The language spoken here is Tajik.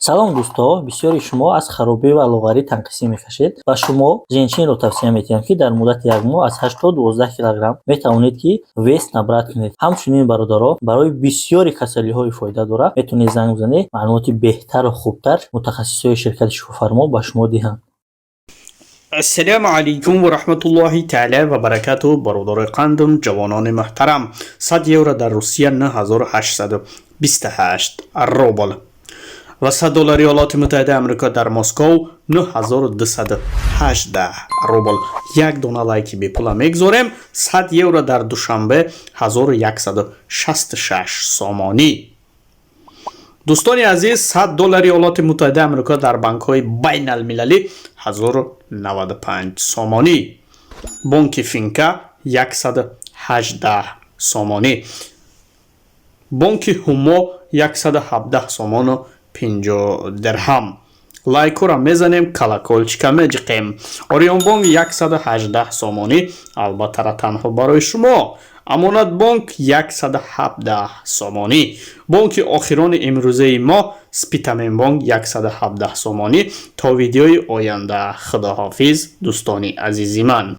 салом дӯсто, бисёри шумо аз харобӣ ва лоғарӣ танқисӣ мекашед. Ба шумо женчинро тавсия метиҳам, ки дар муддати 1 моҳ аз 8 то 12 килограмм метавонед ки вес набрад кунед. ҳамчунин бародаро, барои бисёри касалиҳои фоида дора метавонед занг бизанед, маълумоти беҳтару хубтар мутахассисои ширкати Шифофармо ба шумо диҳанд. Ассалому алайкум ва раҳматуллоҳи таъала ва баракатуҳ. бародарои қандум, ҷавонони муҳтарам, 100 евро дар Русия 9828 рубл ва 100 доллари Иёлоти Муттаҳидаи Амрико дар Москов 9218 рубл. Як дона лайки бепула мегзорем. 100 евро дар Душанбе 1166 сомонӣ. дӯстони азиз, 100 доллари Иёлоти Муттаҳидаи Амрико дар банкҳои байналмилалӣ 1095 сомонӣ. Бонки Финка 118 сомонӣ. Бонки Ҳумо 117 сомону 50 дирҳам. Лайкура мезанем, колокольчика меҷиқем. Орионбонк 118 сомонӣ, албатта танҳо барои шумо. Амонатбонк 117 сомонӣ. Бонки охирони имрӯзаи мо Спитаменбонк 117 сомонӣ. То видеои оянда, худоҳофиз дӯстони азизи ман.